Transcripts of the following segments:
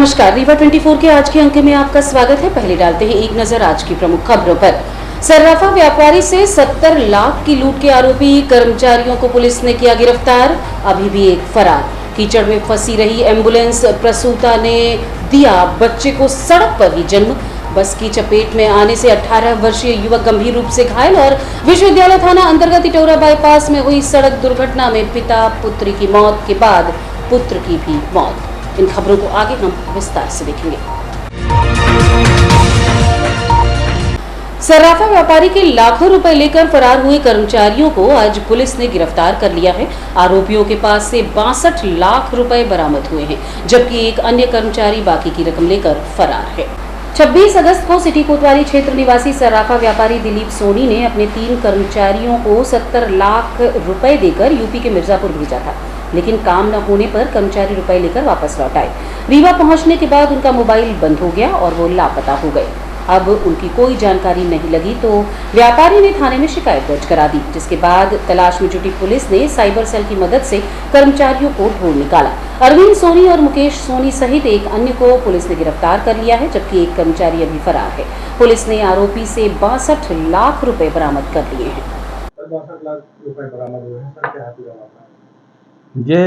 नमस्कार, रीवा 24 के आज के अंक में आपका स्वागत है। पहले डालते हैं एक नजर आज की प्रमुख खबरों पर। सर्राफा व्यापारी से 70 लाख की लूट के आरोपी कर्मचारियों को पुलिस ने किया गिरफ्तार। अभी भी एक फरार। कीचड़ में फंसी रही एम्बुलेंस प्रसूता ने दिया बच्चे को सड़क पर ही जन्म। बस की चपेट में आने से 18 वर्षीय युवक गंभीर रूप से घायल और विश्वविद्यालय थाना अंतर्गत इटौरा बाईपास में हुई सड़क दुर्घटना में पिता पुत्री की मौत के बाद पुत्र की भी मौत। इन खबरों को आगे हम विस्तार से देखेंगे। सर्राफा व्यापारी के लाखों रुपए लेकर फरार हुए कर्मचारियों को आज पुलिस ने गिरफ्तार कर लिया है। आरोपियों के पास से 62 लाख रुपए बरामद हुए हैं, जबकि एक अन्य कर्मचारी बाकी की रकम लेकर फरार है। 26 अगस्त को सिटी कोतवाली क्षेत्र निवासी सर्राफा व्यापारी दिलीप सोनी ने अपने 3 कर्मचारियों को 70 लाख रुपए देकर यूपी के मिर्जापुर भेजा था, लेकिन काम न होने पर कर्मचारी रुपए लेकर वापस लौट आए। रीवा पहुंचने के बाद उनका मोबाइल बंद हो गया और वो लापता हो गए। अब उनकी कोई जानकारी नहीं लगी तो व्यापारी ने थाने में शिकायत दर्ज करा दी, जिसके बाद तलाश में जुटी पुलिस ने साइबर सेल की मदद से कर्मचारियों को ढूंढ निकाला। अरविंद सोनी और मुकेश सोनी सहित एक अन्य को पुलिस ने गिरफ्तार कर लिया है, जबकि एक कर्मचारी अभी फरार है। पुलिस ने आरोपी से 62 लाख रुपए बरामद कर लिए हैं। 62 लाख रुपए बरामद हुए हैं सर, क्या है? ये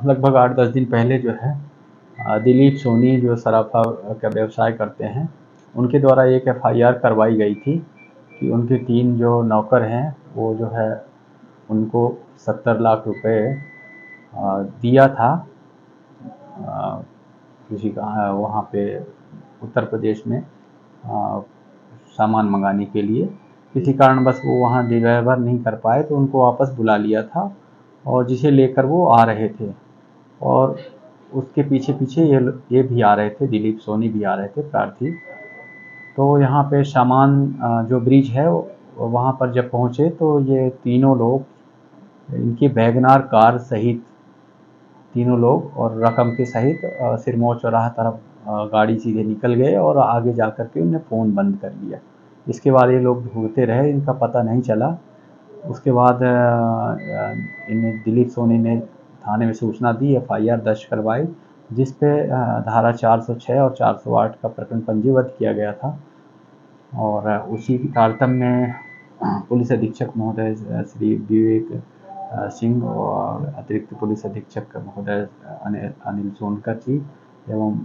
लगभग 8-10 दिन पहले जो है दिलीप सोनी जो सराफा का व्यवसाय करते हैं, उनके द्वारा एक FIR करवाई गई थी कि उनके 3 जो नौकर हैं वो जो है उनको 70 लाख रुपए दिया था किसी का वहाँ पे उत्तर प्रदेश में सामान मंगाने के लिए। किसी कारणवश वो वहाँ डिलीवर नहीं कर पाए तो उनको वापस बुला लिया था और जिसे लेकर वो आ रहे थे और उसके पीछे पीछे ये भी आ रहे थे, दिलीप सोनी भी आ रहे थे प्रार्थी। तो यहाँ पे सामान जो ब्रिज है वहाँ पर जब पहुँचे तो ये तीनों लोग इनकी वैगनार कार सहित तीनों लोग और रकम के सहित सिरमौर चौराहा तरफ गाड़ी सीधे निकल गए और आगे जा कर के उन्हें फ़ोन बंद कर लिया। इसके बाद ये लोग ढूंढते रहे, इनका पता नहीं चला। उसके बाद इन्हें दिलीप सोनी ने थाने में सूचना दी, FIR दर्ज करवाई, जिस पे धारा 406 और 408 का प्रकरण पंजीबद्ध किया गया था। और उसी की तारतम्य में पुलिस अधीक्षक महोदय श्री विवेक सिंह और अतिरिक्त पुलिस अधीक्षक महोदय अनिल सोनकर जी एवं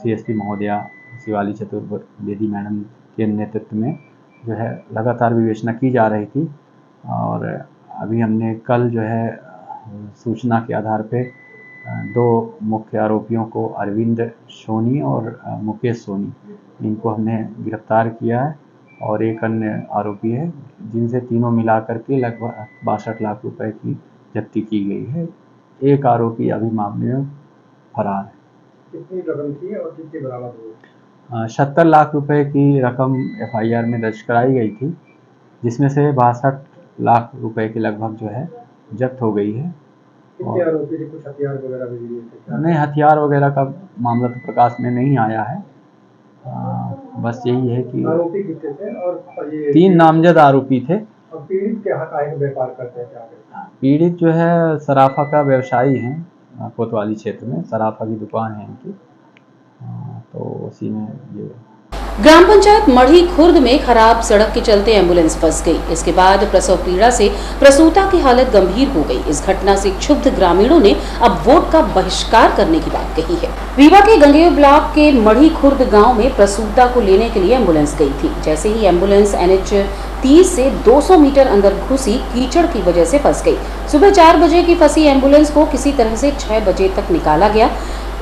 CSP महोदया शिवाली चतुर्वेदी मैडम के नेतृत्व में जो है लगातार विवेचना की जा रही थी। और अभी हमने कल जो है सूचना के आधार पे 2 मुख्य आरोपियों को अरविंद सोनी और मुकेश सोनी, इनको हमने गिरफ्तार किया है और एक अन्य आरोपी है, जिनसे तीनों मिलाकर के लगभग 62 लाख रुपए की जब्ती की गई है। एक आरोपी अभी मामले में फरार है। कितनी रकम थी और कितनी बरामद हुई? 70 लाख रुपए की रकम FIR में दर्ज कराई गई थी, जिसमें से 62 लाख रुपए के लगभग जो है जब्त हो गई है। कितने आरोपी थे? कुछ हथियार वगैरह भी दिए थे? नहीं, हथियार वगैरह का मामला तो प्रकाश में नहीं आया है। बस यही है कि आरोपी कितने थे और ये 3 नामजद आरोपी थे। और पीड़ित क्या काहे का व्यापार करते हैं? क्या पीड़ित जो है सराफा का व्यवसायी हैं, कोतवाली क्षेत्र में सराफा की दुकान है इनकी, तो उसी में ये। ग्राम पंचायत मढ़ी खुर्द में खराब सड़क के चलते एम्बुलेंस फंस गई। इसके बाद प्रसव पीड़ा से प्रसूता की हालत गंभीर हो गई। इस घटना से क्षुब्ध ग्रामीणों ने अब वोट का बहिष्कार करने की बात कही है। रीवा के गंगेय ब्लॉक के मढ़ी खुर्द गांव में प्रसूता को लेने के लिए एम्बुलेंस गई थी। जैसे ही एम्बुलेंस NH 30 से 200 मीटर अंदर घुसी, कीचड़ की वजह से फंस गई। सुबह 4 बजे की फंसी एम्बुलेंस को किसी तरह से 6 बजे तक निकाला गया।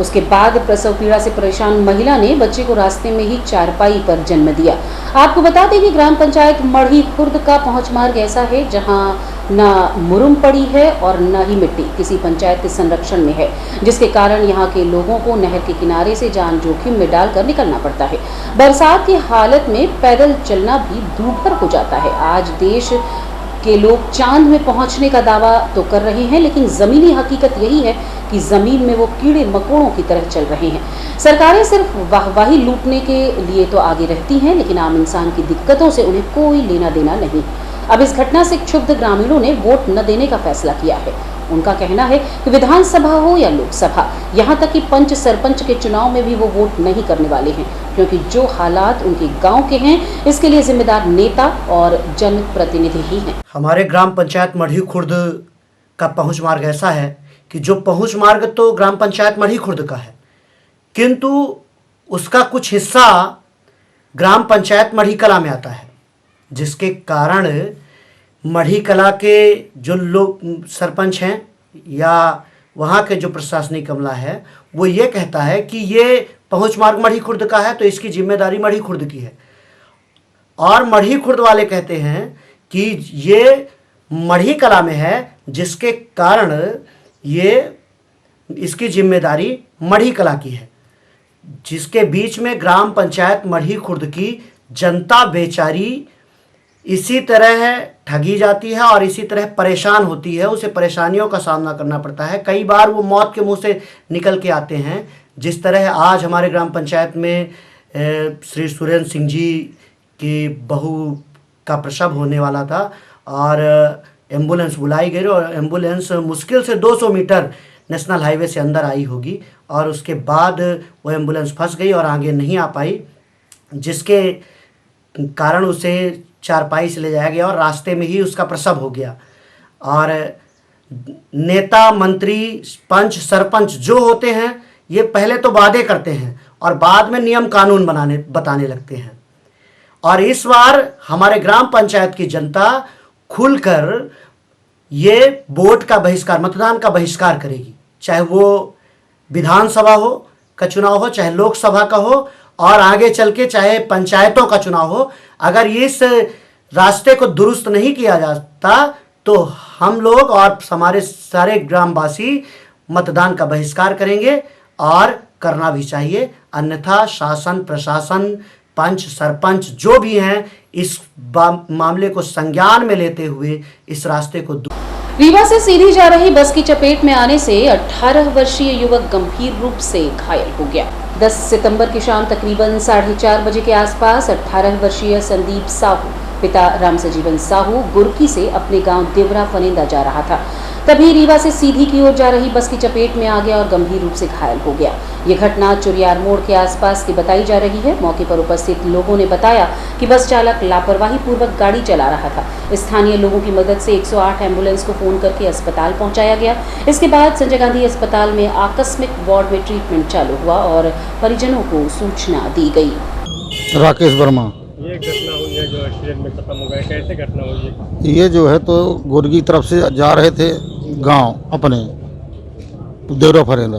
उसके बाद प्रसव पीड़ा से परेशान महिला ने बच्चे को रास्ते में ही चारपाई पर जन्म दिया। आपको बता दें कि ग्राम पंचायत मढ़ी खुर्द का पहुंच मार्ग ऐसा है जहां न मुरुम पड़ी है और न ही मिट्टी किसी पंचायत के संरक्षण में है, जिसके कारण यहां के लोगों को नहर के किनारे से जान जोखिम में डालकर निकलना पड़ता है। बरसात की हालत में पैदल चलना भी दूभर हो जाता है। आज देश के लोग चांद में पहुंचने का दावा तो कर रहे हैं, लेकिन जमीनी हकीकत यही है कि जमीन में वो कीड़े मकोड़ों की तरह चल रहे हैं। सरकारें सिर्फ वाहवाही लूटने के लिए तो आगे रहती हैं, लेकिन आम इंसान की दिक्कतों से उन्हें कोई लेना देना नहीं। अब इस घटना से क्षुब्ध ग्रामीणों ने वोट न देने का फैसला किया है। उनका कहना है कि विधानसभा हो या लोकसभा, यहाँ तक कि पंच सरपंच के चुनाव में भी वो वोट नहीं करने वाले हैं, क्योंकि जो हालात उनके गांव के हैं इसके लिए जिम्मेदार नेता और जनप्रतिनिधि ही हैं। हमारे ग्राम पंचायत मढ़ी खुर्द का पहुंच मार्ग ऐसा है कि जो पहुंच मार्ग तो ग्राम पंचायत मढ़ी खुर्द का है, किंतु उसका कुछ हिस्सा ग्राम पंचायत मढ़ी कला में आता है, जिसके कारण मढ़ी कला के जो लोग सरपंच हैं या वहाँ के जो प्रशासनिक अमला है वो ये कहता है कि ये पहुंच मार्ग मढ़ी खुर्द का है तो इसकी जिम्मेदारी मढ़ी खुर्द की है, और मढ़ी खुर्द वाले कहते हैं कि ये मढ़ी कला में है जिसके कारण ये इसकी जिम्मेदारी मढ़ी कला की है, जिसके बीच में ग्राम पंचायत मढ़ी खुर्द की जनता बेचारी इसी तरह ठगी जाती है और इसी तरह परेशान होती है, उसे परेशानियों का सामना करना पड़ता है। कई बार वो मौत के मुंह से निकल के आते हैं, जिस तरह आज हमारे ग्राम पंचायत में श्री सुरेंद्र सिंह जी की बहू का प्रसव होने वाला था और एम्बुलेंस बुलाई गई और एम्बुलेंस मुश्किल से 200 मीटर नेशनल हाईवे से अंदर आई होगी और उसके बाद वो एम्बुलेंस फंस गई और आगे नहीं आ पाई, जिसके कारण उसे चारपाई से ले जाया गया और रास्ते में ही उसका प्रसव हो गया। और नेता मंत्री पंच सरपंच जो होते हैं ये पहले तो वादे करते हैं और बाद में नियम कानून बताने लगते हैं, और इस बार हमारे ग्राम पंचायत की जनता खुलकर ये वोट का बहिष्कार, मतदान का बहिष्कार करेगी, चाहे वो विधानसभा हो का चुनाव हो, चाहे लोकसभा का हो, और आगे चल के चाहे पंचायतों का चुनाव हो। अगर इस रास्ते को दुरुस्त नहीं किया जाता तो हम लोग और हमारे सारे ग्रामवासी मतदान का बहिष्कार करेंगे, और करना भी चाहिए, अन्यथा शासन प्रशासन पंच सरपंच जो भी हैं इस मामले को संज्ञान में लेते हुए इस रास्ते को रीवा से सीधी जा रही बस की चपेट में आने से 18 वर्षीय युवक गंभीर रूप से घायल हो गया। 10 सितंबर की शाम तकरीबन 4:30 बजे के आसपास 18 वर्षीय संदीप साहू पिता राम सजीवन साहू गुरकी से अपने गांव देवरा फनेंदा जा रहा था, तभी रीवा से सीधी की ओर जा रही बस की चपेट में आ गया और गंभीर रूप से घायल हो गया। ये घटना चुरियार मोड़ के आसपास की बताई जा रही है। मौके पर उपस्थित लोगों ने बताया कि बस चालक लापरवाही पूर्वक गाड़ी चला रहा था। स्थानीय लोगों की मदद से 108 एम्बुलेंस को फोन करके अस्पताल पहुंचाया गया। इसके बाद संजय गांधी अस्पताल में आकस्मिक वार्ड में ट्रीटमेंट चालू हुआ और परिजनों को सूचना दी गई। राकेश वर्मा। ये घटना हुई है जो एक्सीडेंट में खत्म हो गया, कैसे घटना हुई है? ये जो है तो गुरगी तरफ से जा रहे थे गांव अपने देवरा फरेंदा,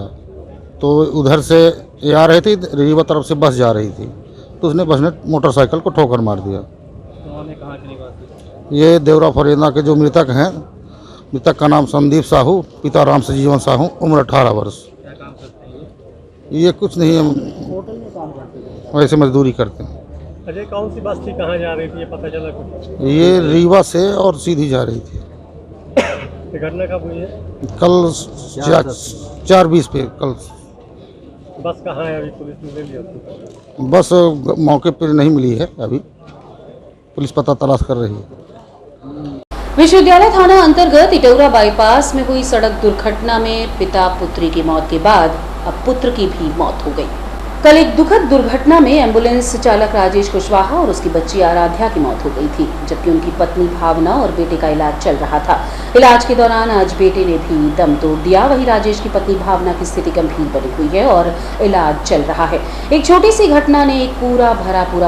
तो उधर से ये आ रहे थे, रीवा तरफ से बस जा रही थी, तो उसने बस ने मोटरसाइकिल को ठोकर मार दिया। कहाँ के निवासी? ये देवरा फरेंदा के जो मृतक हैं, मृतक का नाम संदीप साहू, पिता राम सजीवन साहू, उम्र 18 वर्ष। क्या काम करते हैं ये कुछ नहीं, होटल में काम करते हैं। वैसे मजदूरी करते हैं। अजय, कौन सी बस थी, कहाँ जा रही थी, ये पता चला कुछ? ये रीवा से और सीधी जा रही थी। ये घटना कब हुई है? कल 4:20 पे। कल बस कहाँ है अभी? पुलिस ने ले लिया उसको? बस मौके पर नहीं मिली है, अभी पुलिस पता तलाश कर रही है। विश्वविद्यालय थाना अंतर्गत इटौरा बाईपास में हुई सड़क दुर्घटना में पिता पुत्री की मौत के बाद अब पुत्र की भी मौत हो गई। कल एक दुखद दुर्घटना में एम्बुलेंस चालक राजेश कुशवाहा और उसकी बच्ची आराध्या की मौत हो गई थी, जबकि उनकी पत्नी भावना और बेटे का इलाज चल रहा था। इलाज के दौरान आज बेटे ने भी दम तोड़ दिया। वहीं राजेश की पत्नी भावना की स्थिति गंभीर बनी हुई है और इलाज चल रहा है। एक छोटी सी घटना ने एक पूरा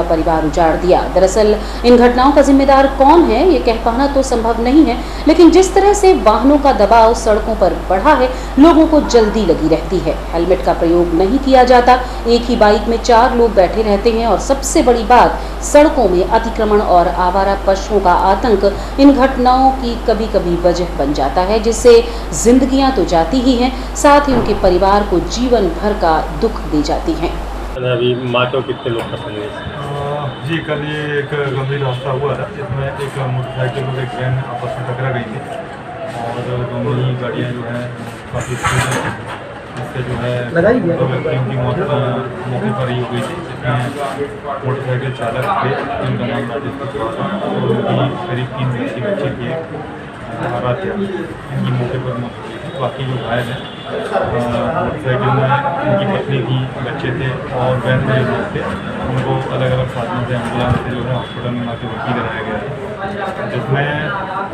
परिवार उजाड़ दिया। दरअसल इन घटनाओं का जिम्मेदार कौन है ये कह पाना तो संभव नहीं है, लेकिन जिस तरह से वाहनों का दबाव सड़कों पर बढ़ा है, लोगों को जल्दी लगी रहती है। हेलमेट का प्रयोग नहीं किया जाता, एक ही बाइक में 4 लोग बैठे रहते हैं और सबसे बड़ी बात, सड़कों में अतिक्रमण और आवारा पशुओं का आतंक इन घटनाओं की कभी कभी वजह बन जाता है, जिससे जिंदगियां तो जाती ही हैं, साथ ही उनके परिवार को जीवन भर का दुख दे जाती हैं। अभी माँ को कितने लोग पसंद है? जी, कल ये एक गंभीर हादसा हुआ था जिसमें एक मोटरसाइकिल और एक वैन आपस में टकरा गई थी और दोनों ही गाड़ियाँ जो हैं काफ़ी स्पीड में इससे जो है लगाई गया। 2 व्यक्तियों की मौत मौके पर ही हो गई थी, जिसमें मोटरसाइकिल चालक थे जिनका नाम राजेश कुशवाहा था और उनकी करीब 3 वर्ष की बच्ची थी आराध्या, इनकी मौके पर मौत हो गई थी। बाकी जो घायल हैं मोटरसाइकिल में उनकी पत्नी थी, बच्चे थे और वैन में जो लोग थे उनको अलग अलग साधनों से एम्बुलेंस से जो है हॉस्पिटल में लाके भर्ती कराया गया है, जिसमें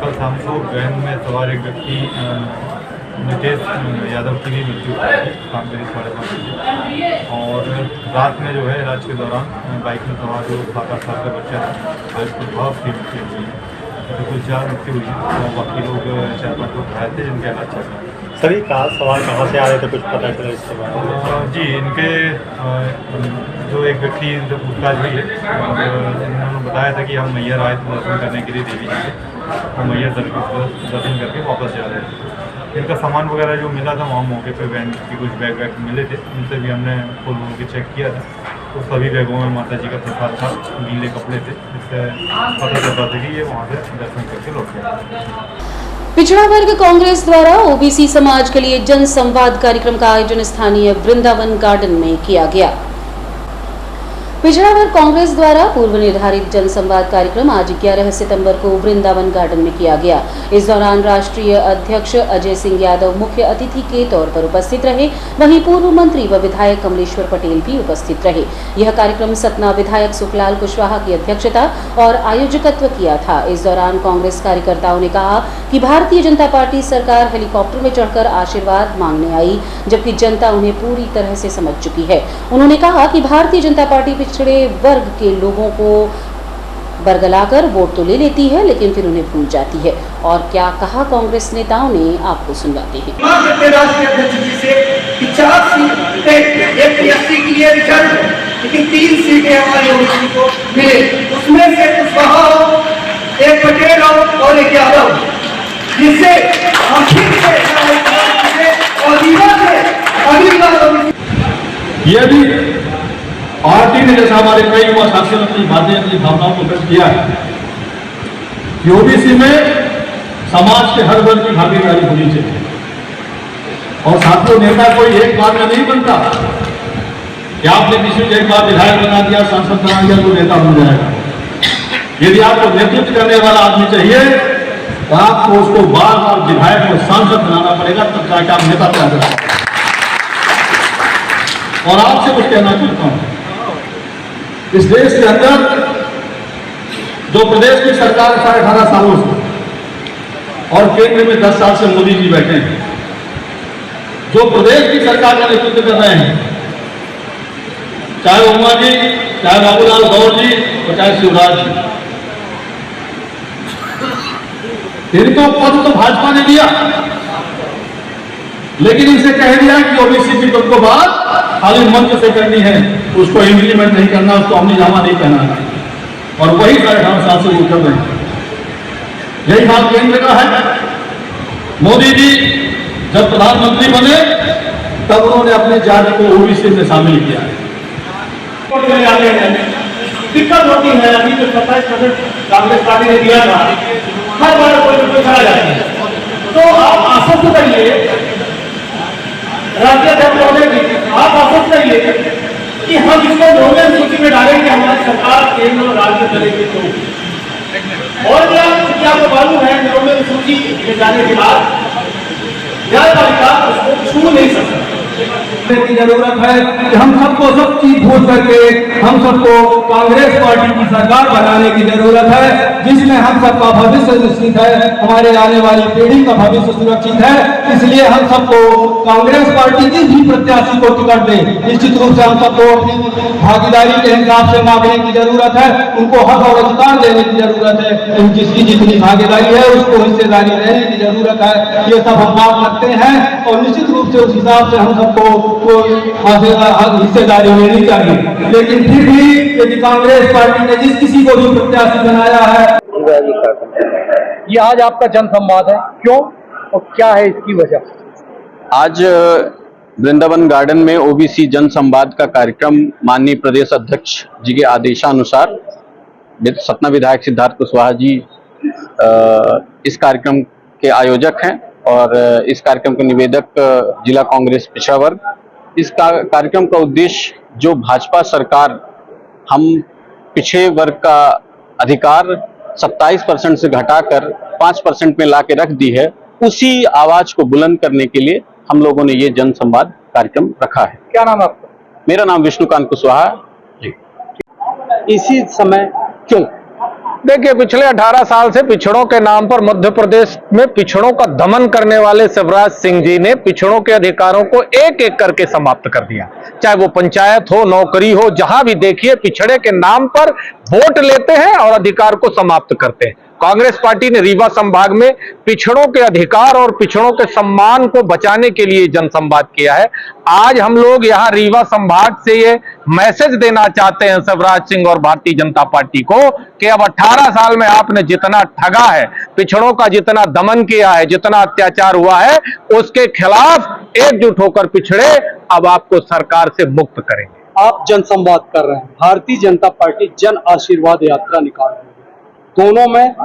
कल शाम को वैन में सवार एक व्यक्ति नितेश यादव की भी मृत्यु हुई थी 5:30 बजे और रात में जो है इलाज के दौरान बाइक में सवार जो 7-8 साल का बच्चा था आज प्रभाव की मृत्यु हुई है। तो कुल 4 मृत्यु हुई और बाकी लोग 4-5 लोग घायल थे जिनका इलाज चल रहा है। सभी कार सवार कहाँ से आ रहे थे, कुछ पता चला इसके बारे में? जी, इनके जो एक व्यक्ति इनसे पूछताछ हुई है और इन्होंने बताया था कि हम मैहर आए थे दर्शन करने के लिए देवी जी के, और मैहर दर्शन करके वापस जा रहे थे। इनका सामान वगैरह जो मिला था वहाँ मौके पे वैन के कुछ बैग वैग मिले थे, उनसे भी हमने खोल के चेक किया था, तो सभी बैगों में माता जी का प्रसाद था, गीले कपड़े थे, जिससे पता चलता था कि ये वहाँ से दर्शन करके लौट गए। पिछड़ा वर्ग कांग्रेस द्वारा ओबीसी समाज के लिए जन संवाद कार्यक्रम का आयोजन स्थानीय वृंदावन गार्डन में किया गया। पिछड़ा वर्ग कांग्रेस द्वारा पूर्व निर्धारित जनसंवाद कार्यक्रम आज 11 सितंबर को वृंदावन गार्डन में किया गया। इस दौरान राष्ट्रीय अध्यक्ष अजय सिंह यादव मुख्य अतिथि के तौर पर उपस्थित रहे, वहीं पूर्व मंत्री व विधायक कमलेश्वर पटेल भी उपस्थित रहे। यह कार्यक्रम सतना विधायक सुखलाल कुशवाहा की अध्यक्षता और आयोजकत्व किया था। इस दौरान कांग्रेस कार्यकर्ताओं ने कहा कि भारतीय जनता पार्टी सरकार हेलीकॉप्टर में चढ़कर आशीर्वाद मांगने आई, जबकि जनता उन्हें पूरी तरह से समझ चुकी है। उन्होंने कहा कि भारतीय जनता पार्टी पिछड़े वर्ग के लोगों को बरगलाकर वोट तो ले लेती है, लेकिन फिर उन्हें भूल जाती है। और क्या कहा कांग्रेस नेताओं ने, आपको सुनवाते हैं। राष्ट्रीय अध्यक्ष जी से 50 सीटें एक 80 के लिए रिजर्व, लेकिन 3 सीटें हमारे ओबीसी को मिले, उसमें से कुशवाहा हो, एक पटेल हो और एक यादव, जिससे हम फिर से अगली बार ये भी पार्टी ने जैसा हमारे कई युवा साथियों ने अपनी बातें अपनी भावनाओं को व्यक्त किया है कि ओबीसी में समाज के हर वर्ग की भागीदारी होनी चाहिए। और साथियों, नेता कोई एक बार में नहीं बनता कि आपने किसी को एक बार विधायक बना दिया, सांसद बना दिया तो नेता बन जाएगा। यदि आपको नेतृत्व करने वाला आदमी चाहिए तो आपको उसको बार बार विधायक और सांसद बनाना पड़ेगा, तब जाके आप नेता बना सकते। और आपसे कुछ कहना चाहता हूं, इस देश के अंदर जो प्रदेश की सरकार 18.5 सालों से और केंद्र में 10 साल से मोदी जी बैठे हैं, जो प्रदेश की सरकार का नेतृत्व कर रहे हैं, चाहे उमा जी, चाहे बाबूलाल गौर जी और चाहे शिवराज जी, इनको पद तो भाजपा ने दिया, लेकिन इनसे कह दिया कि ओबीसी की पद को बात खाली मंच से करनी है, उसको इम्प्लीमेंट नहीं करना, उसको अमलीजामा नहीं पहनाना। और वही 18.5 साल से वो कर रहे हैं। यही हाल केंद्र का है। मोदी जी जब प्रधानमंत्री बने तब उन्होंने अपने जाति को ओबीसी में शामिल किया। दिक्कत होती है, अभी जो 27% कांग्रेस पार्टी ने दिया था, हर बार कोई खड़ा जाता है, तो आप आश्वस्त करिए राज्य अध्यक्ष, आप आश्वस्त करिए कि हम इसको नोमिनल सूची में डालेंगे, हमारी सरकार केंद्र और राज्य करेगी। तो और क्या आपको मालूम है, नोमिनल सूची में जाने के बाद न्यायपालिका उसको छू नहीं सकता। की जरूरत है कि हम सबको सब चीज भूल करके हम सबको कांग्रेस पार्टी की सरकार बनाने की जरूरत है, जिसमें हम सबका भविष्य सुरक्षित है, हमारे आने वाली पीढ़ी का भविष्य सुरक्षित है। इसलिए हम सबको कांग्रेस पार्टी की भी प्रत्याशी को टिकट दें। निश्चित रूप से हम सबको अपनी भागीदारी के हिसाब से मांगने की जरूरत है, उनको हक और अधिकार देने की जरूरत है, जिसकी जितनी भागीदारी है उसको हिस्सेदारी देने की जरूरत है। ये सब हम बात रखते हैं और निश्चित रूप से उस हिसाब से हम सबको हिस्सेदारी लेनी चाहिए। लेकिन फिर भी यदि कांग्रेस पार्टी ने जिस किसी को भी प्रत्याशी बनाया है, ये आज आपका जनसंवाद है, क्यों और क्या है इसकी वजह? आज वृंदावन गार्डन में ओबीसी जनसंवाद का कार्यक्रम माननीय प्रदेश अध्यक्ष जी के आदेशानुसार सतना विधायक सिद्धार्थ कुशवाहा जी इस कार्यक्रम के आयोजक हैं और इस कार्यक्रम के निवेदक जिला कांग्रेस पिछड़ा वर्ग। इस कार्यक्रम का उद्देश्य जो भाजपा सरकार हम पिछड़े वर्ग का अधिकार 27% से घटाकर 5% में लाके रख दी है, उसी आवाज को बुलंद करने के लिए हम लोगों ने ये जन संवाद कार्यक्रम रखा है। क्या नाम है आपका? मेरा नाम विष्णुकांत कुशवाहा जी। इसी समय क्यों? देखिए, पिछले 18 साल से पिछड़ों के नाम पर मध्य प्रदेश में पिछड़ों का दमन करने वाले शिवराज सिंह जी ने पिछड़ों के अधिकारों को एक एक करके समाप्त कर दिया। चाहे वो पंचायत हो, नौकरी हो, जहां भी देखिए पिछड़े के नाम पर वोट लेते हैं और अधिकार को समाप्त करते हैं। कांग्रेस पार्टी ने रीवा संभाग में पिछड़ों के अधिकार और पिछड़ों के सम्मान को बचाने के लिए जनसंवाद किया है। आज हम लोग यहाँ रीवा संभाग से ये मैसेज देना चाहते हैं शिवराज सिंह और भारतीय जनता पार्टी को कि अब 18 साल में आपने जितना ठगा है, पिछड़ों का जितना दमन किया है, जितना अत्याचार हुआ है, उसके खिलाफ एकजुट होकर पिछड़े अब आपको सरकार से मुक्त करेंगे। आप जनसंवाद कर रहे हैं, भारतीय जनता पार्टी जन आशीर्वाद यात्रा निकाल रही है, दोनों में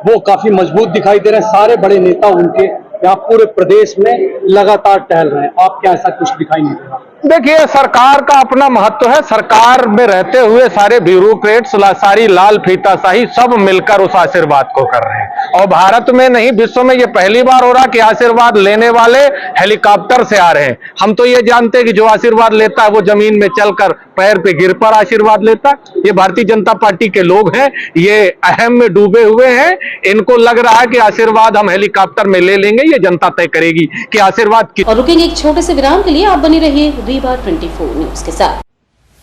वो काफी मजबूत दिखाई दे रहे हैं। सारे बड़े नेता उनके यहाँ पूरे प्रदेश में लगातार टहल रहे हैं, आप क्या ऐसा कुछ दिखाई नहीं दे रहा? देखिए, सरकार का अपना महत्व है। सरकार में रहते हुए सारे ब्यूरोक्रेट्स, सारी लाल फीताशाही सब मिलकर उस आशीर्वाद को कर रहे हैं। और भारत में नहीं, विश्व में ये पहली बार हो रहा कि आशीर्वाद लेने वाले हेलीकॉप्टर से आ रहे हैं। हम तो ये जानते हैं कि जो आशीर्वाद लेता है वो जमीन में चलकर पैर पे गिर पर आशीर्वाद लेता है। ये भारतीय जनता पार्टी के लोग हैं, ये अहम में डूबे हुए हैं। इनको लग रहा है कि आशीर्वाद हम हेलीकॉप्टर में ले लेंगे, ये जनता तय करेगी कि आशीर्वाद की। और रुकेंगे एक छोटे से विराम के लिए, आप बने रहिए रीवा 24 न्यूज के साथ।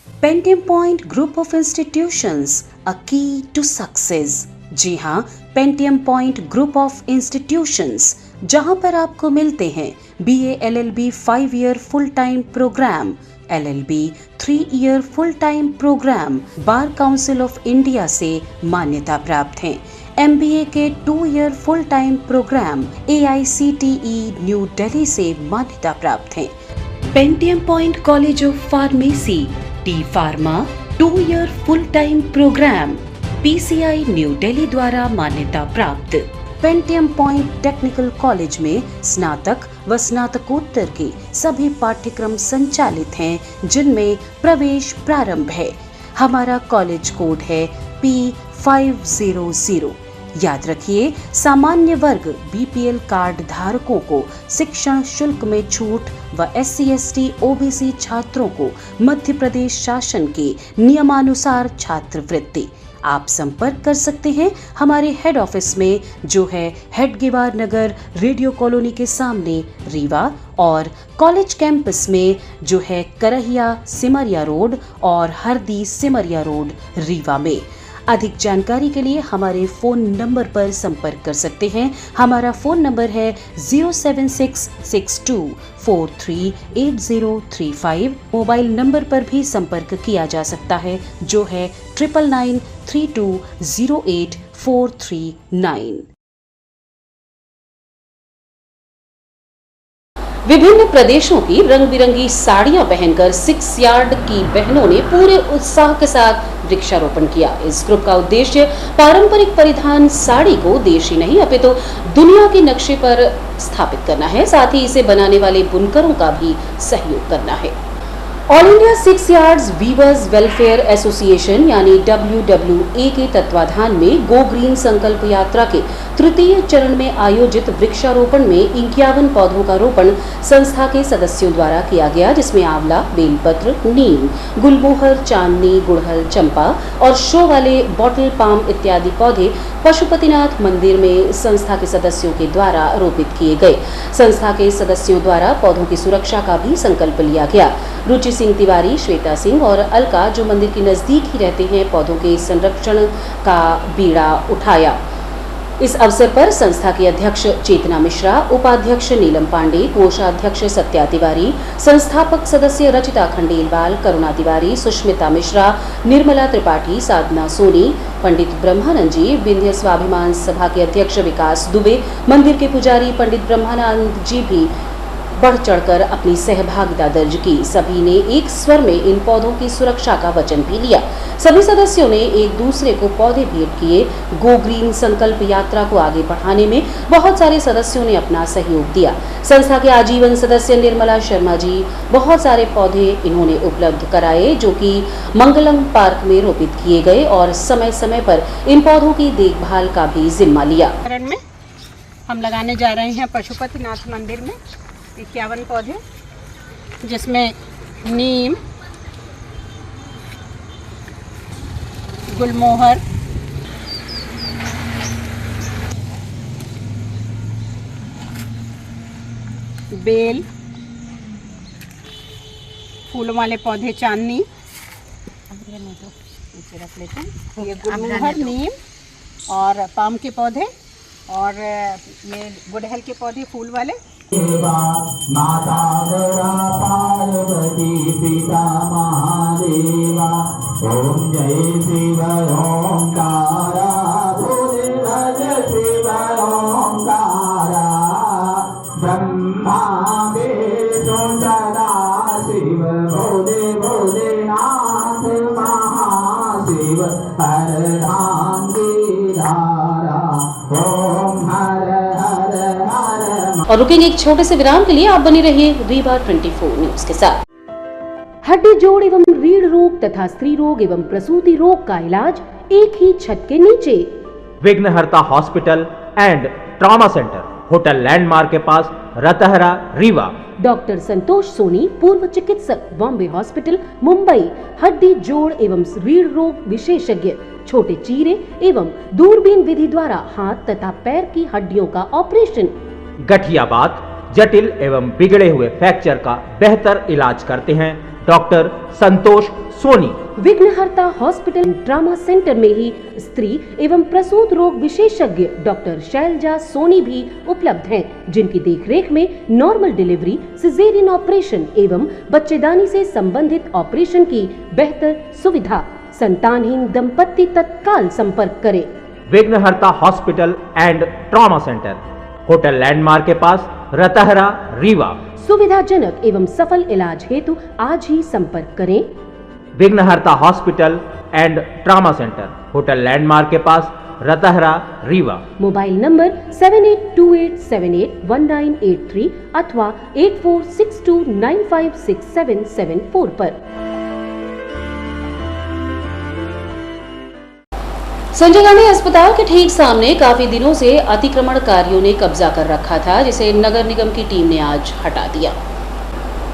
Pentium Point group of institutions, a key to success. जी हाँ, Pentium Point group of institutions, जहां पर आपको मिलते हैं BA LLB 5 year full time programme, LLB 3 year full time programme, Bar Council of India से मान्यता प्राप्त हैं। MBA के 2 year full time programme AICTE New Delhi से मान्यता प्राप्त हैं। Pentium Point college of pharmacy, D pharma 2 year full time programme, PCI New Delhi द्वारा मान्यता प्राप्त। पेंटियम पॉइंट टेक्निकल कॉलेज में स्नातक व स्नातकोत्तर के सभी पाठ्यक्रम संचालित हैं, जिनमें प्रवेश प्रारंभ है। हमारा कॉलेज कोड है P500। याद रखिए, सामान्य वर्ग BPL कार्ड धारकों को शिक्षण शुल्क में छूट व SC ST OBC छात्रों को मध्य प्रदेश शासन के नियमानुसार छात्रवृत्ति। आप संपर्क कर सकते हैं हमारे हेड ऑफिस में, जो है हेड गेवार नगर, रेडियो कॉलोनी के सामने रीवा, और कॉलेज कैंपस में जो है करहिया सिमरिया रोड और हरदी सिमरिया रोड रीवा में। अधिक जानकारी के लिए हमारे फोन नंबर पर संपर्क कर सकते हैं। हमारा फोन नंबर है 07662438035। मोबाइल नंबर पर भी संपर्क किया जा सकता है, जो है 9992084339। विभिन्न प्रदेशों की रंग बिरंगी साड़ियां पहनकर 6 यार्ड की बहनों ने पूरे उत्साह के साथ वृक्षारोपण किया। इस ग्रुप का उद्देश्य पारंपरिक परिधान साड़ी को देश ही नहीं अपितु दुनिया के नक्शे पर स्थापित करना है, साथ ही इसे बनाने वाले बुनकरों का भी सहयोग करना है। All India 6 yards weavers welfare association यानी WWA के तत्वाधान में गो ग्रीन संकल्प यात्रा के तृतीय चरण में आयोजित वृक्षारोपण में 51 पौधों का रोपण संस्था के सदस्यों द्वारा किया गया, जिसमें आंवला, बेलपत्र, नीम, गुलमोहर, चांदनी, गुड़हल, चंपा और शो वाले बॉटल पाम इत्यादि पौधे पशुपतिनाथ मंदिर में संस्था के सदस्यों के द्वारा रोपित किए गए। संस्था के सदस्यों द्वारा पौधों की सुरक्षा का भी संकल्प लिया गया। रुचि सिंह तिवारी, श्वेता सिंह और अलका, जो मंदिर के नजदीक ही रहते हैं, पौधों के संरक्षण का बीड़ा उठाया। इस अवसर पर संस्था के अध्यक्ष चेतना मिश्रा, उपाध्यक्ष नीलम पांडे, कोषाध्यक्ष सत्या तिवारी, संस्थापक सदस्य रचिता खंडेलवाल, करुणा तिवारी, सुष्मिता मिश्रा, निर्मला त्रिपाठी, साधना सोनी, पंडित ब्रह्मानंद जी, विंध्य स्वाभिमान सभा के अध्यक्ष विकास दुबे, मंदिर के पुजारी पंडित ब्रह्मानंद जी भी बढ़ चढ़कर अपनी सहभागिता दर्ज की। सभी ने एक स्वर में इन पौधों की सुरक्षा का वचन भी लिया। सभी सदस्यों ने एक दूसरे को पौधे भेंट किए। गो ग्रीन संकल्प यात्रा को आगे बढ़ाने में बहुत सारे सदस्यों ने अपना सहयोग दिया। संस्था के आजीवन सदस्य निर्मला शर्मा जी बहुत सारे पौधे इन्होंने उपलब्ध कराए, जो कि मंगलम पार्क में रोपित किए गए और समय समय पर इन पौधों की देखभाल का भी जिम्मा लिया। में हम लगाने जा रहे हैं पशुपतिनाथ मंदिर में 51 पौधे, जिसमें नीम, गुलमोहर, बेल, फूलों वाले पौधे चांदनी, रख लेते हैं, ये गुलमोहर, नीम और पाम के पौधे और ये गुड़हल के पौधे फूल वाले। माता पार्वती पिता महादेवा ओम जय शिव ओंकारा भोले भज शिव ओंकारा ब्रह्मा विष्णु सदा शिव भोले भोलेनाथ महाशिव हर धाम की धारा ओम हर हर हर। और रुकेंगे एक छोटे से विराम के लिए। आप बने रहिए रीवा 24 न्यूज के साथ। हड्डी जोड़ एवं रीढ़ रोग तथा स्त्री रोग एवं प्रसूति रोग का इलाज एक ही छत के नीचे। विघ्नहर्ता hospital and trauma centre, hotel landmark के पास, रतहरा, रीवा। डॉक्टर संतोष सोनी, पूर्व चिकित्सक, बॉम्बे हॉस्पिटल, मुंबई। हड्डी जोड़ एवं रीढ़ रोग विशेषज्ञ, छोटे चीरे एवं दूरबीन विधि द्वारा हाथ तथा पैर की हड्डियों का ऑपरेशन। गठियाबात, जटिल एवं बिगड़े हुए फ्रैक्चर का बेहतर इलाज करते हैं डॉक्टर संतोष सोनी। विघ्नहर्ता हॉस्पिटल ट्रॉमा सेंटर में ही स्त्री एवं प्रसूत रोग विशेषज्ञ डॉक्टर शैलजा सोनी भी उपलब्ध हैं, जिनकी देखरेख में नॉर्मल डिलीवरी, सिजेरियन ऑपरेशन एवं बच्चेदानी से संबंधित ऑपरेशन की बेहतर सुविधा। संतानहीन दंपत्ति तत्काल संपर्क करें। विघ्नहर्ता hospital and trauma centre, hotel landmark के पास, रतहरा, रीवा। सुविधाजनक एवं सफल इलाज हेतु आज ही संपर्क करें। विघ्नहर्ता hospital and trauma centre, hotel landmark के पास, रतहरा, रीवा। मोबाइल नंबर 7828781983 अथवा 8462956774 पर। संजय गांधी अस्पताल के ठीक सामने काफी दिनों से अतिक्रमणकारियों ने कब्जा कर रखा था, जिसे नगर निगम की टीम ने आज हटा दिया।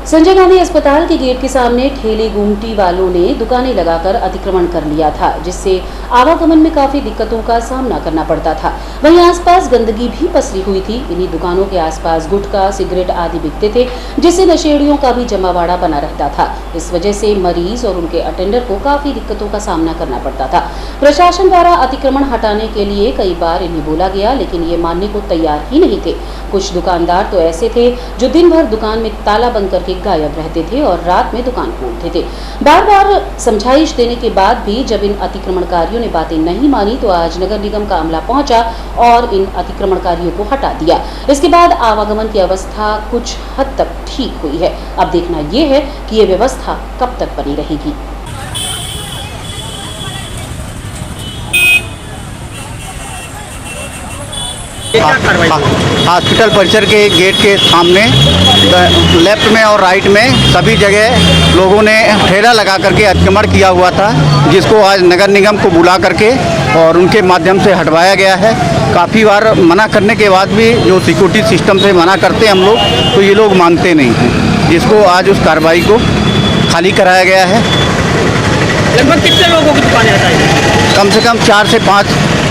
संजय गांधी अस्पताल के गेट के सामने ठेले गुमटी वालों ने दुकानें लगाकर अतिक्रमण कर लिया था, जिससे आवागमन में काफी दिक्कतों का सामना करना पड़ता था। वहीं आसपास गंदगी भी पसरी हुई थी। इन्हीं दुकानों के आसपास गुटखा, सिगरेट आदि बिकते थे, जिससे नशेड़ियों का भी जमावाड़ा बना रहता था। इस वजह से मरीज और उनके अटेंडर को काफी दिक्कतों का सामना करना पड़ता था। प्रशासन द्वारा अतिक्रमण हटाने के लिए कई बार इन्हें बोला गया, लेकिन ये मानने को तैयार ही नहीं थे। कुछ दुकानदार तो ऐसे थे जो दिन भर दुकान में ताला बंद करके गायब रहते थे और रात में दुकान खोलते थे। बार बार समझाइश देने के बाद भी जब इन अतिक्रमणकारियों ने बातें नहीं मानी, तो आज नगर निगम का अमला पहुंचा और इन अतिक्रमणकारियों को हटा दिया। इसके बाद आवागमन की अवस्था कुछ हद तक ठीक हुई है। अब देखना यह है कि ये व्यवस्था कब तक बनी रहेगी। हॉस्पिटल परिसर के गेट के सामने लेफ्ट में और राइट में सभी जगह लोगों ने ठेला लगा करके अतिक्रमण किया हुआ था, जिसको आज नगर निगम को बुला करके और उनके माध्यम से हटवाया गया है। काफ़ी बार मना करने के बाद भी जो सिक्योरिटी सिस्टम से मना करते हैं हम लोग, तो ये लोग मानते नहीं हैं, जिसको आज उस कार्रवाई को खाली कराया गया है। लगभग कितने लोगों की दुकानें हटाई? कम से कम 4 से 5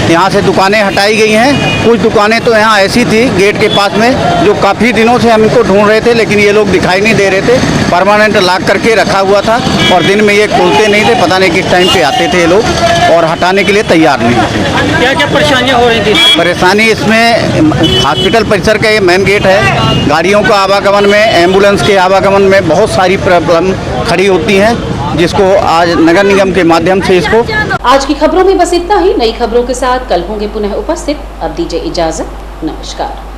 यहाँ से दुकानें हटाई गई हैं। कुछ दुकानें तो यहाँ ऐसी थी गेट के पास में जो काफ़ी दिनों से हम इनको ढूंढ रहे थे, लेकिन ये लोग दिखाई नहीं दे रहे थे। परमानेंट लॉक करके रखा हुआ था और दिन में ये खोलते नहीं थे। पता नहीं किस टाइम पे आते थे ये लोग और हटाने के लिए तैयार नहीं थे। क्या क्या परेशानियाँ हो रही थी? परेशानी इसमें हॉस्पिटल परिसर का ये मेन गेट है। गाड़ियों का आवागमन में, एम्बुलेंस के आवागमन में बहुत सारी प्रॉब्लम खड़ी होती हैं, जिसको आज नगर निगम के माध्यम से इसको। आज की खबरों में बस इतना ही। नई खबरों के साथ कल होंगे पुनः उपस्थित। अब दीजिए इजाजत। नमस्कार।